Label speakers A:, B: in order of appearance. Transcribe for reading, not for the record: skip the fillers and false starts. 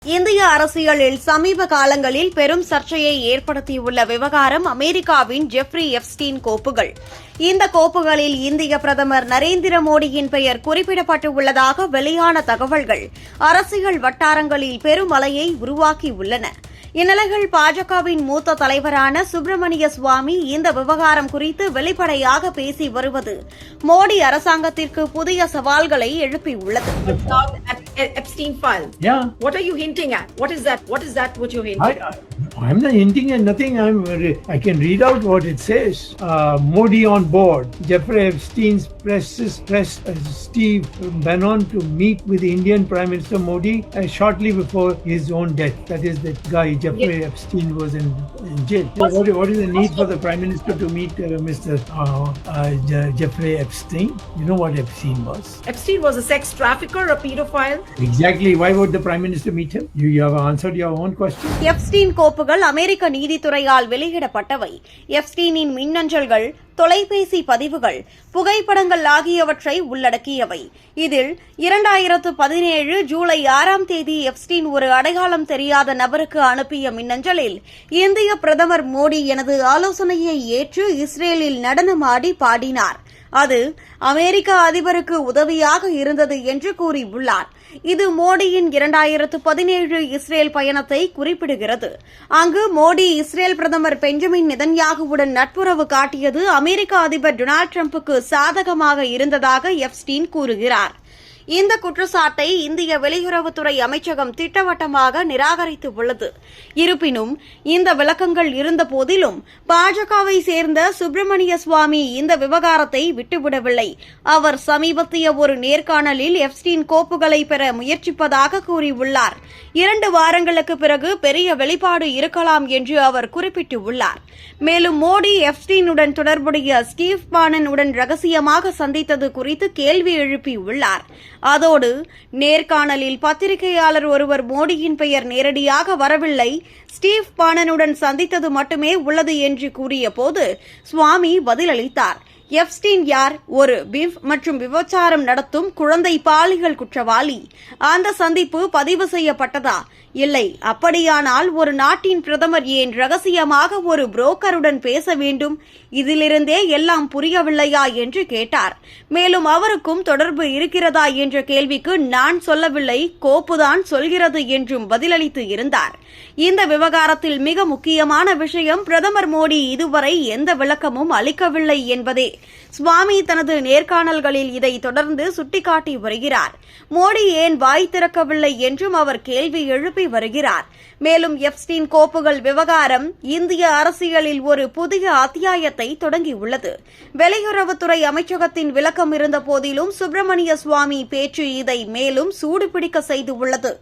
A: இந்திய அரசியலில் சமீப காலங்களில் பெரும் சர்ச்சையை ஏற்படுத்தியுள்ள விவகாரம் அமெரிக்காவின் ஜெஃப்ரி எப்ஸ்டீன் கோப்புகள். இந்த கோப்புகளில் இந்திய பிரதமர் நரேந்திர மோடியின் பெயர் குறிப்பிடப்பட்டுள்ளதாக வெளியான தகவல்கள் அரசியல் வட்டாரங்களில் பெரும் அலையை உருவாக்கியுள்ளன. இந்நிலையில் பாஜகவின் மூத்த தலைவரான சுப்பிரமணிய சுவாமி இந்த விவகாரம் குறித்து வெளிப்படையாக பேசி வருவது மோடி அரசாங்கத்திற்கு புதிய சவால்களை எழுப்பியுள்ளது.
B: Epstein file.
C: Yeah.
B: What are you hinting at? What is that? What is that? What you're hinting at?
C: I'm not hinting at nothing. I can read out what it says. Modi on board. Jeffrey Epstein's pressed Steve Bannon to meet with Indian Prime Minister Modi shortly before his own death. That is, that guy Jeffrey Epstein was in jail. What is the need for the Prime Minister to meet Mr. Jeffrey Epstein? You know what Epstein was?
B: Epstein was a sex trafficker, a pedophile.
C: Exactly. Why would the Prime Minister meet him? You have answered your own question.
A: Epstein கோப்புகள் அமெரிக்க நீதித்துறையால் வெளியிடப்பட்டவை. எப்ஸ்டீனின் மின்னஞ்சல்கள், தொலைபேசி பதிவுகள், புகைப்படங்கள் ஆகியவற்றை உள்ளடக்கியவை. இதில் 2017 ஜூலை 6ஆம் தேதி Epstein ஒரு அடையாளம் தெரியாத நபருக்கு அனுப்பிய மின்னஞ்சலில் இந்திய பிரதமர் மோடி எனது ஆலோசனையை ஏற்று இஸ்ரேலில் நடனமாடி பாடினார். அது அமெரிக்க அதிபருக்கு உதவியாக இருந்தது என்று கூறியுள்ளார். இது மோடியின் 2017 இஸ்ரேல் பயணத்தை குறிப்பிடுகிறது. அங்கு மோடி இஸ்ரேல் பிரதமர் பெஞ்சமின் நெதன்யாகுவுடன் நட்புறவு காட்டியது அமெரிக்க அதிபர் டொனால்டு டிரம்புக்கு சாதகமாக இருந்ததாக எப்ஸ்டீன் கூறுகிறார். இந்த குற்றச்சாட்டை இந்திய வெளியுறவுத்துறை அமைச்சகம் திட்டவட்டமாக நிராகரித்துள்ளது. இருப்பினும் இந்த விளக்கங்கள் இருந்தபோதிலும் பாஜகவை சேர்ந்த சுப்பிரமணிய சுவாமி இந்த விவகாரத்தை விட்டுவிடவில்லை. அவர் சமீபத்திய ஒரு நேர்காணலில் எப்ஸ்டீன் கோப்புகளை பெற முயற்சிப்பதாக கூறியுள்ளார். 2 வாரங்களுக்கு பிறகு பெரிய வெளிப்பாடு இருக்கலாம் என்று அவர் குறிப்பிட்டுள்ளார். மேலும் மோடி எப்ஸ்டீனுடன் தொடர்புடைய ஸ்டீவ் பானன் உடன் ரகசியமாக சந்தித்தது குறித்து கேள்வி எழுப்பியுள்ளார். அதோடு நேர்காணலில் பத்திரிகையாளர் ஒருவர் மோடியின் பெயர் நேரடியாக வரவில்லை, ஸ்டீவ் பானனுடன் சந்தித்தது மட்டுமே உள்ளது என்று கூறியபோது சுவாமி பதிலளித்தார். எப்ஸ்டீன் யார்? ஒரு பிவ் மற்றும் விபச்சாரம் நடத்தும் குழந்தை பாலியல் குற்றவாளி. அந்த சந்திப்பு பதிவு செய்யப்பட்டதா? இல்லை. அப்படியானால் ஒரு நாட்டின் பிரதமர் ஏன் ரகசியமாக ஒரு புரோக்கருடன் பேச வேண்டும்? இதிலிருந்தே எல்லாம் புரியவில்லையா என்று கேட்டார். மேலும் அவருக்கும் தொடர்பு இருக்கிறதா என்ற கேள்விக்கு நான் சொல்லவில்லை, கோப்புதான் சொல்கிறது என்றும் பதிலளித்து இருந்தார். இந்த விவகாரத்தில் மிக முக்கியமான விஷயம் பிரதமர் மோடி இதுவரை எந்த விளக்கமும் அளிக்கவில்லை என்பதே. சுவாமி தனது நேர்காணல்களில் இதை தொடர்ந்து சுட்டிக்காட்டி வருகிறார். மோடி ஏன் வாய் திறக்கவில்லை என்றும் அவர் கேள்வி எழுப்பி வருகிறார். மேலும் எப்ஸ்டீன் கோப்புகள் விவகாரம் இந்திய அரசியலில் ஒரு புதிய அத்தியாயத்தை தொடங்கியுள்ளது. வெளியுறவுத்துறை அமைச்சகத்தின் விளக்கம் இருந்த போதிலும் சுப்பிரமணிய சுவாமி பேச்சு இதை மேலும் சூடுபிடிக்க செய்துள்ளது.